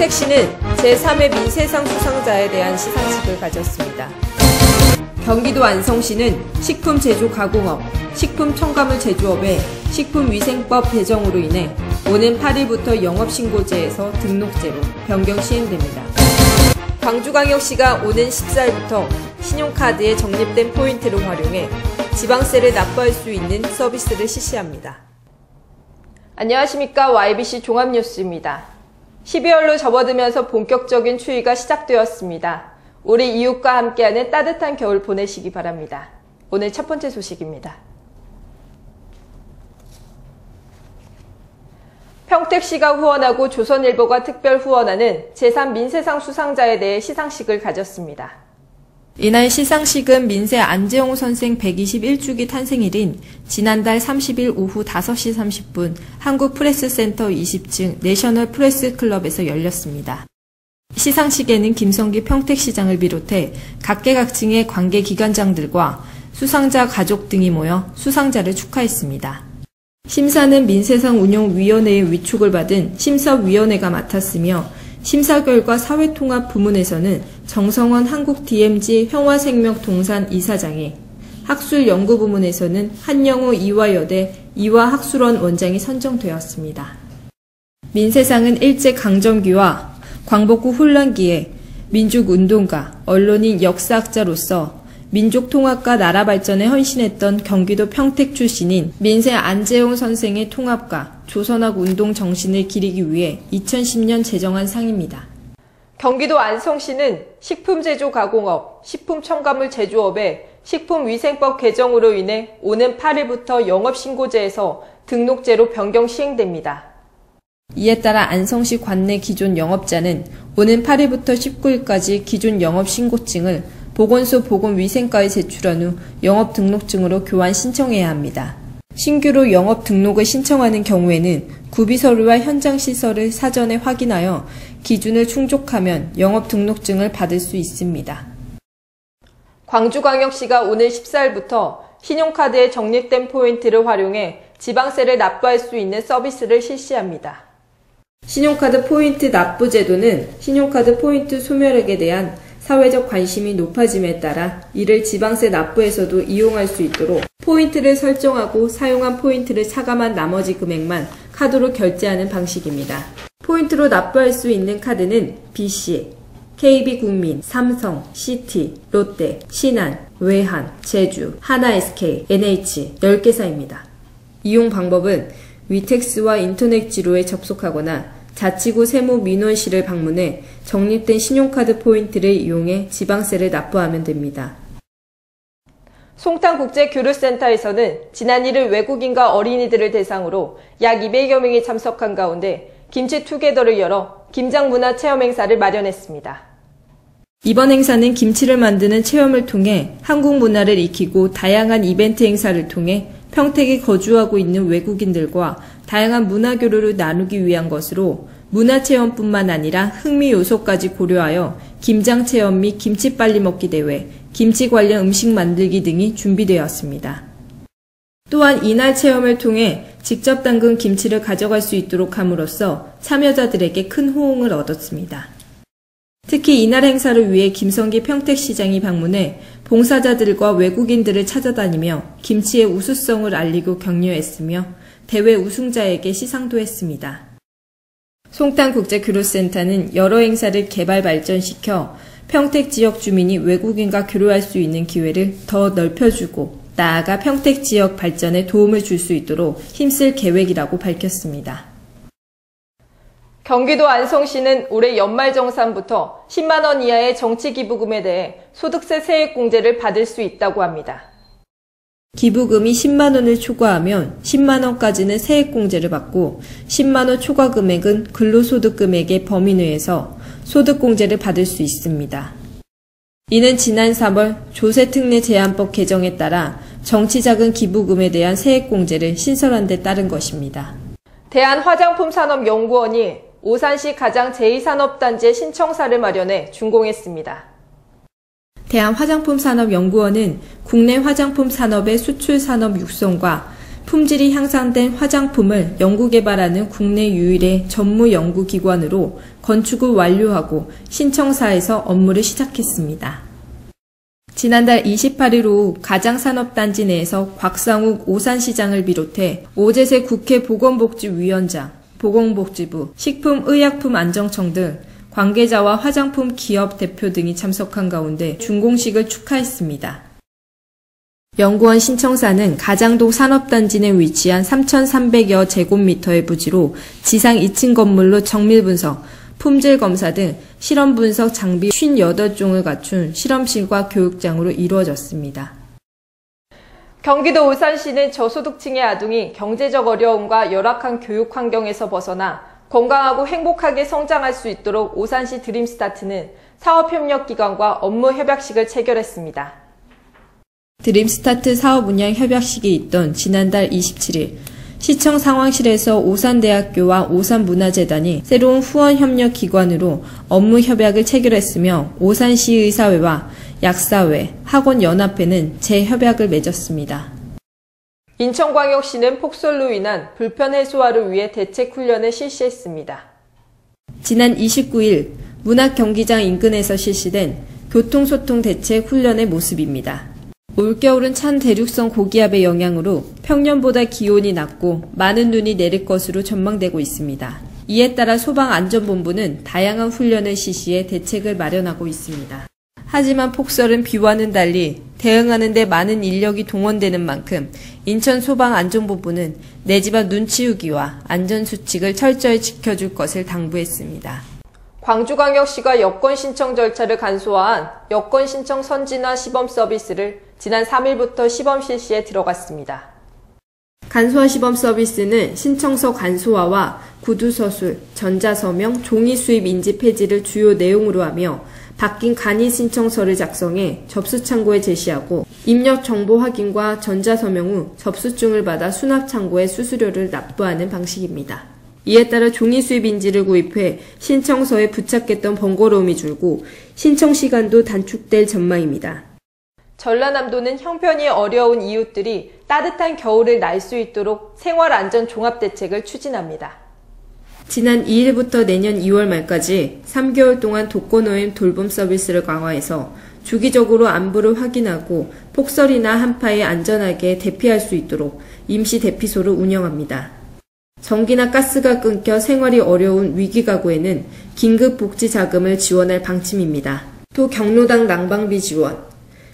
평택시는 제3회 민세상 수상자에 대한 시상식을 가졌습니다. 경기도 안성시는 식품제조가공업, 식품첨가물 제조업의 식품위생법 개정으로 인해 오는 8일부터 영업신고제에서 등록제로 변경 시행됩니다. 광주광역시가 오는 14일부터 신용카드에 적립된 포인트를 활용해 지방세를 납부할 수 있는 서비스를 실시합니다. 안녕하십니까. YBC 종합뉴스입니다. 12월로 접어들면서 본격적인 추위가 시작되었습니다. 우리 이웃과 함께하는 따뜻한 겨울 보내시기 바랍니다. 오늘 첫 번째 소식입니다. 평택시가 후원하고 조선일보가 특별 후원하는 제3민세상 수상자에 대해 시상식을 가졌습니다. 이날 시상식은 민세 안재홍 선생 121주기 탄생일인 지난달 30일 오후 5시 30분 한국프레스센터 20층 내셔널 프레스클럽에서 열렸습니다. 시상식에는 김성기 평택시장을 비롯해 각계각층의 관계기관장들과 수상자 가족 등이 모여 수상자를 축하했습니다. 심사는 민세상 운영위원회의 위촉을 받은 심사위원회가 맡았으며 심사 결과 사회통합 부문에서는 정성원 한국DMZ 평화생명동산 이사장이, 학술연구 부문에서는 한영우 이화여대 이화학술원 원장이 선정되었습니다. 민세상은 일제강점기와 광복후 혼란기에 민족운동가, 언론인 역사학자로서 민족통합과 나라 발전에 헌신했던 경기도 평택 출신인 민세 안재홍 선생의 통합과 조선학 운동 정신을 기리기 위해 2010년 제정한 상입니다. 경기도 안성시는 식품제조가공업, 식품첨가물 제조업의 식품위생법 개정으로 인해 오는 8일부터 영업신고제에서 등록제로 변경 시행됩니다. 이에 따라 안성시 관내 기존 영업자는 오는 8일부터 19일까지 기존 영업신고증을 보건소 보건위생과에 제출한 후 영업등록증으로 교환 신청해야 합니다. 신규로 영업 등록을 신청하는 경우에는 구비서류와 현장시설을 사전에 확인하여 기준을 충족하면 영업 등록증을 받을 수 있습니다. 광주광역시가 오늘 14일부터 신용카드에 적립된 포인트를 활용해 지방세를 납부할 수 있는 서비스를 실시합니다. 신용카드 포인트 납부 제도는 신용카드 포인트 소멸액에 대한 사회적 관심이 높아짐에 따라 이를 지방세 납부에서도 이용할 수 있도록 포인트를 설정하고 사용한 포인트를 차감한 나머지 금액만 카드로 결제하는 방식입니다. 포인트로 납부할 수 있는 카드는 BC, KB국민, 삼성, CT, 롯데, 신한, 외한, 제주, 하나SK, NH 10개사입니다. 이용 방법은 위텍스와 인터넷 지로에 접속하거나 자치구 세무민원실을 방문해 적립된 신용카드 포인트를 이용해 지방세를 납부하면 됩니다. 송탄국제교류센터에서는 지난 1일 외국인과 어린이들을 대상으로 약 200여 명이 참석한 가운데 김치투게더를 열어 김장문화체험 행사를 마련했습니다. 이번 행사는 김치를 만드는 체험을 통해 한국 문화를 익히고 다양한 이벤트 행사를 통해 평택에 거주하고 있는 외국인들과 다양한 문화교류를 나누기 위한 것으로 문화체험뿐만 아니라 흥미 요소까지 고려하여 김장체험 및 김치 빨리 먹기 대회, 김치 관련 음식 만들기 등이 준비되었습니다. 또한 이날 체험을 통해 직접 담근 김치를 가져갈 수 있도록 함으로써 참여자들에게 큰 호응을 얻었습니다. 특히 이날 행사를 위해 김성기 평택시장이 방문해 봉사자들과 외국인들을 찾아다니며 김치의 우수성을 알리고 격려했으며 대회 우승자에게 시상도 했습니다. 송탄국제교류센터는 여러 행사를 개발 발전시켜 평택 지역 주민이 외국인과 교류할 수 있는 기회를 더 넓혀주고 나아가 평택 지역 발전에 도움을 줄 수 있도록 힘쓸 계획이라고 밝혔습니다. 경기도 안성시는 올해 연말정산부터 10만 원 이하의 정치기부금에 대해 소득세 세액공제를 받을 수 있다고 합니다. 기부금이 10만 원을 초과하면 10만 원까지는 세액공제를 받고 10만 원 초과 금액은 근로소득 금액의 범위 내에서 소득공제를 받을 수 있습니다. 이는 지난 3월 조세특례 제한법 개정에 따라 정치자금 기부금에 대한 세액공제를 신설한 데 따른 것입니다. 대한화장품산업연구원이 오산시 가장 제2산업단지의 신청사를 마련해 준공했습니다. 대한화장품산업연구원은 국내 화장품 산업의 수출 산업 육성과 품질이 향상된 화장품을 연구개발하는 국내 유일의 전무연구기관으로 건축을 완료하고 신청사에서 업무를 시작했습니다. 지난달 28일 오후 가장산업단지 내에서 곽상욱 오산시장을 비롯해 오재세 국회 보건복지위원장, 보건복지부, 식품의약품안정청 등 관계자와 화장품 기업 대표 등이 참석한 가운데 준공식을 축하했습니다. 연구원 신청사는 가장동 산업단지 내 위치한 3,300여 제곱미터의 부지로 지상 2층 건물로 정밀 분석, 품질 검사 등 실험 분석 장비 58종을 갖춘 실험실과 교육장으로 이루어졌습니다. 경기도 오산시는 저소득층의 아동이 경제적 어려움과 열악한 교육 환경에서 벗어나 건강하고 행복하게 성장할 수 있도록 오산시 드림스타트는 사업협력기관과 업무협약식을 체결했습니다. 드림스타트 사업 운영 협약식이 있던 지난달 27일 시청 상황실에서 오산대학교와 오산문화재단이 새로운 후원협력기관으로 업무협약을 체결했으며 오산시의사회와 약사회, 학원연합회는 재협약을 맺었습니다. 인천광역시는 폭설로 인한 불편 해소화를 위해 대책훈련을 실시했습니다. 지난 29일 문학경기장 인근에서 실시된 교통소통 대책 훈련의 모습입니다. 올겨울은 찬 대륙성 고기압의 영향으로 평년보다 기온이 낮고 많은 눈이 내릴 것으로 전망되고 있습니다. 이에 따라 소방안전본부는 다양한 훈련을 실시해 대책을 마련하고 있습니다. 하지만 폭설은 비와는 달리 대응하는 데 많은 인력이 동원되는 만큼 인천소방안전본부는 내 집 앞 눈 치우기와 안전수칙을 철저히 지켜줄 것을 당부했습니다. 광주광역시가 여권 신청 절차를 간소화한 여권 신청 선진화 시범 서비스를 지난 3일부터 시범 실시에 들어갔습니다. 간소화 시범 서비스는 신청서 간소화와 구두서술, 전자서명, 종이 수입 인지 폐지를 주요 내용으로 하며 바뀐 간이 신청서를 작성해 접수창구에 제시하고 입력 정보 확인과 전자서명 후 접수증을 받아 수납창고에 수수료를 납부하는 방식입니다. 이에 따라 종이 수입 인지를 구입해 신청서에 부착했던 번거로움이 줄고 신청 시간도 단축될 전망입니다. 전라남도는 형편이 어려운 이웃들이 따뜻한 겨울을 날 수 있도록 생활안전 종합대책을 추진합니다. 지난 2일부터 내년 2월 말까지 3개월 동안 독거노임 돌봄 서비스를 강화해서 주기적으로 안부를 확인하고 폭설이나 한파에 안전하게 대피할 수 있도록 임시 대피소를 운영합니다. 전기나 가스가 끊겨 생활이 어려운 위기가구에는 긴급복지자금을 지원할 방침입니다. 또 경로당 난방비 지원,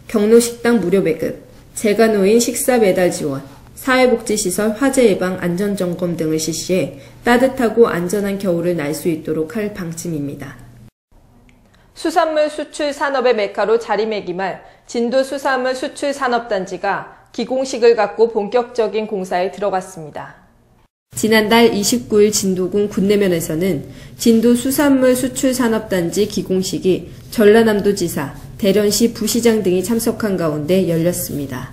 경로식당 무료 배급, 재가노인 식사 배달 지원, 사회복지시설 화재 예방 안전점검 등을 실시해 따뜻하고 안전한 겨울을 날 수 있도록 할 방침입니다. 수산물 수출 산업의 메카로 자리매김할 진도 수산물 수출 산업단지가 기공식을 갖고 본격적인 공사에 들어갔습니다. 지난달 29일 진도군 군내면에서는 진도 수산물 수출 산업단지 기공식이 전라남도지사, 대련시 부시장 등이 참석한 가운데 열렸습니다.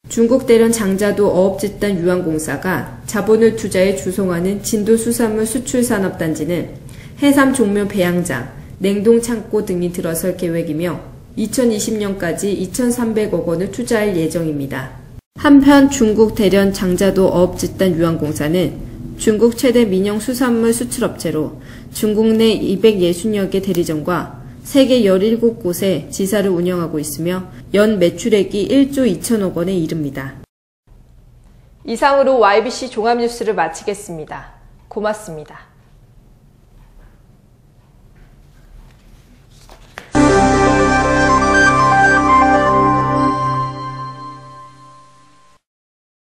중국 대련 장자도 어업집단 유한공사가 자본을 투자해 주송하는 진도 수산물 수출 산업단지는 해삼 종묘 배양장, 냉동창고 등이 들어설 계획이며 2020년까지 2,300억 원을 투자할 예정입니다. 한편 중국 대련 장자도 어업집단 유한공사는 중국 최대 민영 수산물 수출업체로 중국 내 260여 개 대리점과 세계 17곳에 지사를 운영하고 있으며 연 매출액이 1조 2천억 원에 이릅니다. 이상으로 YBC 종합뉴스를 마치겠습니다. 고맙습니다.